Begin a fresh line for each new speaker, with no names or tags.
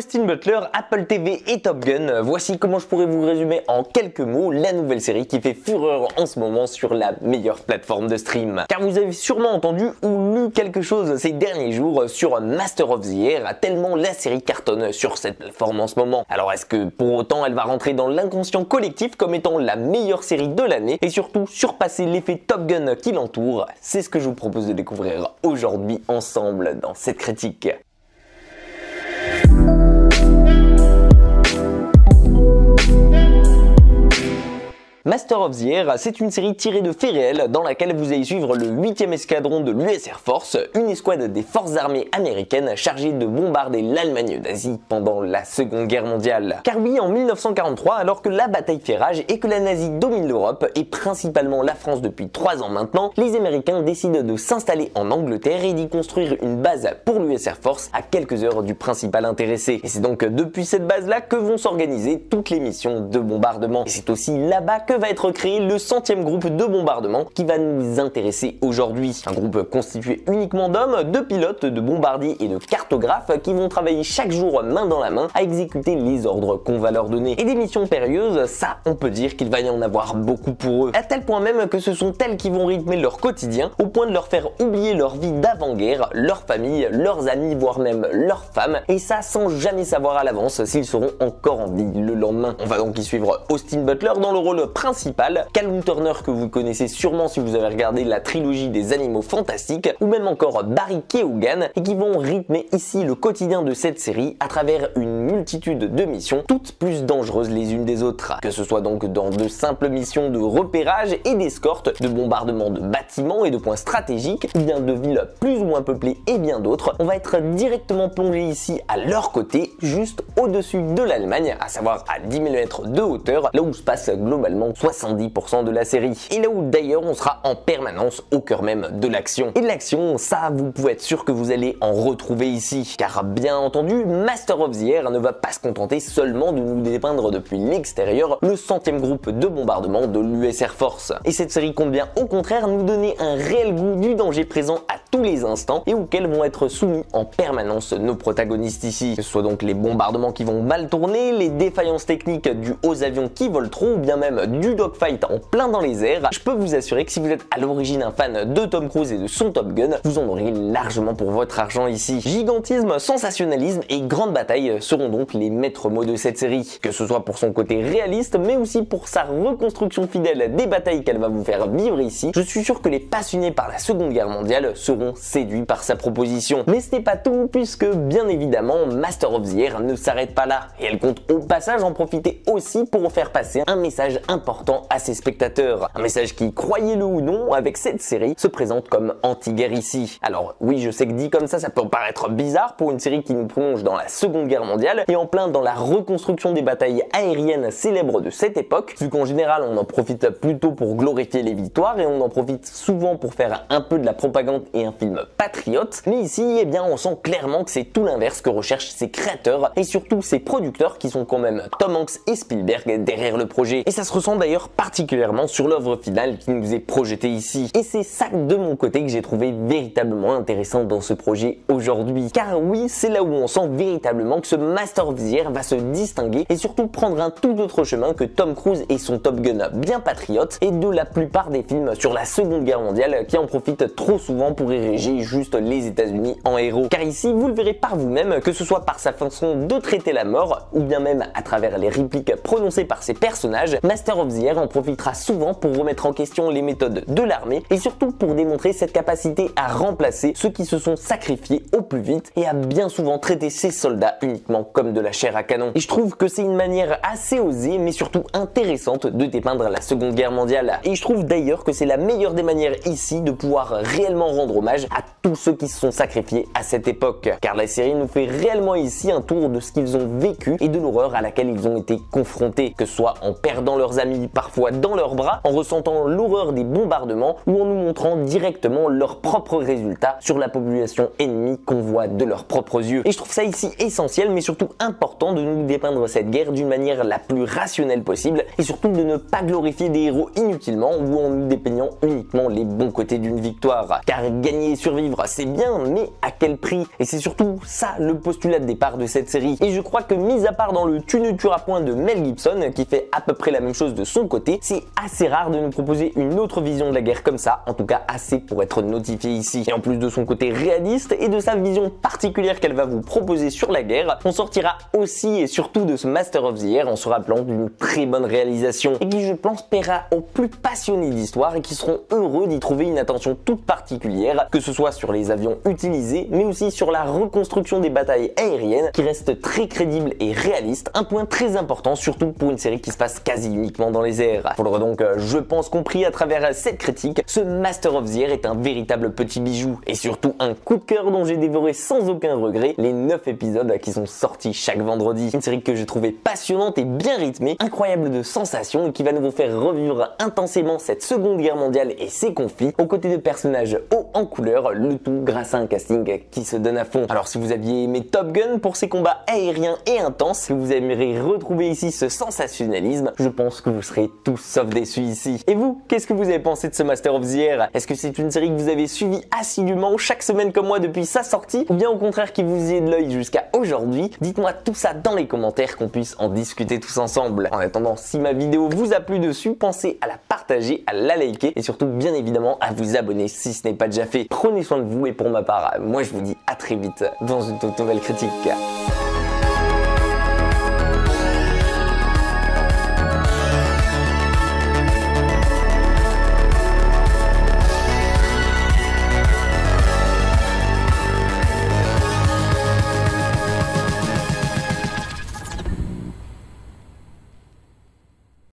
Austin Butler, Apple TV et Top Gun, voici comment je pourrais vous résumer en quelques mots la nouvelle série qui fait fureur en ce moment sur la meilleure plateforme de stream. Car vous avez sûrement entendu ou lu quelque chose ces derniers jours sur Master of the Air, tellement la série cartonne sur cette plateforme en ce moment. Alors est-ce que pour autant elle va rentrer dans l'inconscient collectif comme étant la meilleure série de l'année et surtout surpasser l'effet Top Gun qui l'entoure? C'est ce que je vous propose de découvrir aujourd'hui ensemble dans cette critique. Master of the Air, c'est une série tirée de faits réels dans laquelle vous allez suivre le 8e escadron de l'US Air Force, une escouade des forces armées américaines chargée de bombarder l'Allemagne nazie pendant la Seconde Guerre mondiale. Car oui, en 1943, alors que la bataille fait rage et que la Nazie domine l'Europe et principalement la France depuis 3 ans maintenant, les Américains décident de s'installer en Angleterre et d'y construire une base pour l'US Air Force à quelques heures du principal intéressé. Et c'est donc depuis cette base-là que vont s'organiser toutes les missions de bombardement. Et c'est aussi là-bas que va être créé le 100e groupe de bombardement qui va nous intéresser aujourd'hui. Un groupe constitué uniquement d'hommes, de pilotes, de bombardiers et de cartographes qui vont travailler chaque jour main dans la main à exécuter les ordres qu'on va leur donner. Et des missions périlleuses, ça on peut dire qu'il va y en avoir beaucoup pour eux. À tel point même que ce sont elles qui vont rythmer leur quotidien au point de leur faire oublier leur vie d'avant-guerre, leur famille, leurs amis, voire même leurs femmes, et ça sans jamais savoir à l'avance s'ils seront encore en vie le lendemain. On va donc y suivre Austin Butler dans le rôle principal, Callum Turner que vous connaissez sûrement si vous avez regardé la trilogie des Animaux Fantastiques, ou même encore Barry Keoghan, et qui vont rythmer ici le quotidien de cette série à travers une multitude de missions, toutes plus dangereuses les unes des autres. Que ce soit donc dans de simples missions de repérage et d'escorte, de bombardement de bâtiments et de points stratégiques, ou bien de villes plus ou moins peuplées et bien d'autres, on va être directement plongé ici à leur côté, juste au-dessus de l'Allemagne, à savoir à 10 000 mètres de hauteur, là où se passe globalement 70% de la série. Et là où d'ailleurs on sera en permanence au cœur même de l'action. Et de l'action, ça vous pouvez être sûr que vous allez en retrouver ici. Car bien entendu, Master of the Air ne va pas se contenter seulement de nous dépeindre depuis l'extérieur le 100e groupe de bombardement de l'US Air Force. Et cette série compte bien au contraire nous donner un réel goût du danger présent à tous les instants et auxquels vont être soumis en permanence nos protagonistes ici. Que ce soit donc les bombardements qui vont mal tourner, les défaillances techniques dues aux avions qui volent trop ou bien même du dogfight en plein dans les airs, je peux vous assurer que si vous êtes à l'origine un fan de Tom Cruise et de son Top Gun, vous en aurez largement pour votre argent ici. Gigantisme, sensationnalisme et grande bataille seront donc les maîtres mots de cette série. Que ce soit pour son côté réaliste, mais aussi pour sa reconstruction fidèle des batailles qu'elle va vous faire vivre ici, je suis sûr que les passionnés par la Seconde Guerre mondiale seront séduits par sa proposition. Mais ce n'est pas tout, puisque bien évidemment, Master of the Air ne s'arrête pas là. Et elle compte au passage en profiter aussi pour faire passer un message important à ses spectateurs. Un message qui, croyez-le ou non, avec cette série, se présente comme anti-guerre ici. Alors oui, je sais que dit comme ça peut paraître bizarre pour une série qui nous plonge dans la Seconde Guerre mondiale et en plein dans la reconstruction des batailles aériennes célèbres de cette époque, vu qu'en général on en profite plutôt pour glorifier les victoires et on en profite souvent pour faire un peu de la propagande et un film patriote. Mais ici, eh bien, on sent clairement que c'est tout l'inverse que recherchent ses créateurs et surtout ses producteurs qui sont quand même Tom Hanks et Spielberg derrière le projet. Et ça se ressent d'ailleurs particulièrement sur l'œuvre finale qui nous est projetée ici. Et c'est ça de mon côté que j'ai trouvé véritablement intéressant dans ce projet aujourd'hui. Car oui, c'est là où on sent véritablement que ce Master of the Air va se distinguer et surtout prendre un tout autre chemin que Tom Cruise et son Top Gun bien patriote et de la plupart des films sur la Seconde Guerre mondiale qui en profitent trop souvent pour ériger juste les États-Unis en héros. Car ici, vous le verrez par vous-même, que ce soit par sa façon de traiter la mort ou bien même à travers les répliques prononcées par ses personnages, Master of the Air en profitera souvent pour remettre en question les méthodes de l'armée et surtout pour démontrer cette capacité à remplacer ceux qui se sont sacrifiés au plus vite et à bien souvent traiter ses soldats uniquement comme de la chair à canon. Et je trouve que c'est une manière assez osée mais surtout intéressante de dépeindre la Seconde Guerre mondiale. Et je trouve d'ailleurs que c'est la meilleure des manières ici de pouvoir réellement rendre hommage à tous ceux qui se sont sacrifiés à cette époque. Car la série nous fait réellement ici un tour de ce qu'ils ont vécu et de l'horreur à laquelle ils ont été confrontés, que ce soit en perdant leurs amis engourdis parfois dans leurs bras, en ressentant l'horreur des bombardements ou en nous montrant directement leurs propres résultats sur la population ennemie qu'on voit de leurs propres yeux. Et je trouve ça ici essentiel mais surtout important de nous dépeindre cette guerre d'une manière la plus rationnelle possible et surtout de ne pas glorifier des héros inutilement ou en nous dépeignant uniquement les bons côtés d'une victoire. Car gagner et survivre c'est bien, mais à quel prix? Et c'est surtout ça le postulat de départ de cette série. Et je crois que mis à part dans le Tu ne tueras point de Mel Gibson qui fait à peu près la même chose de son côté, c'est assez rare de nous proposer une autre vision de la guerre comme ça, en tout cas assez pour être notifié ici. Et en plus de son côté réaliste et de sa vision particulière qu'elle va vous proposer sur la guerre, on sortira aussi et surtout de ce Master of the Air en se rappelant d'une très bonne réalisation et qui je pense plaira aux plus passionnés d'histoire et qui seront heureux d'y trouver une attention toute particulière, que ce soit sur les avions utilisés mais aussi sur la reconstruction des batailles aériennes qui reste très crédible et réaliste, un point très important surtout pour une série qui se passe quasi uniquement dans les airs. Faudra donc, je pense, compris à travers cette critique, ce Master of the Air est un véritable petit bijou et surtout un coup de cœur dont j'ai dévoré sans aucun regret les 9 épisodes qui sont sortis chaque vendredi. Une série que j'ai trouvée passionnante et bien rythmée, incroyable de sensations et qui va nous faire revivre intensément cette seconde guerre mondiale et ses conflits aux côtés de personnages hauts en couleur, le tout grâce à un casting qui se donne à fond. Alors si vous aviez aimé Top Gun pour ses combats aériens et intenses, que vous aimeriez retrouver ici ce sensationnalisme, je pense que vous serez tous sauf déçus ici. Et vous, qu'est-ce que vous avez pensé de ce Master of the Air? Est-ce que c'est une série que vous avez suivie assidûment chaque semaine comme moi depuis sa sortie, ou bien au contraire qui vous y est de l'œil jusqu'à aujourd'hui? Dites-moi tout ça dans les commentaires qu'on puisse en discuter tous ensemble. En attendant, si ma vidéo vous a plu dessus, pensez à la partager, à la liker et surtout bien évidemment à vous abonner si ce n'est pas déjà fait. Prenez soin de vous et pour ma part, moi je vous dis à très vite dans une toute nouvelle critique.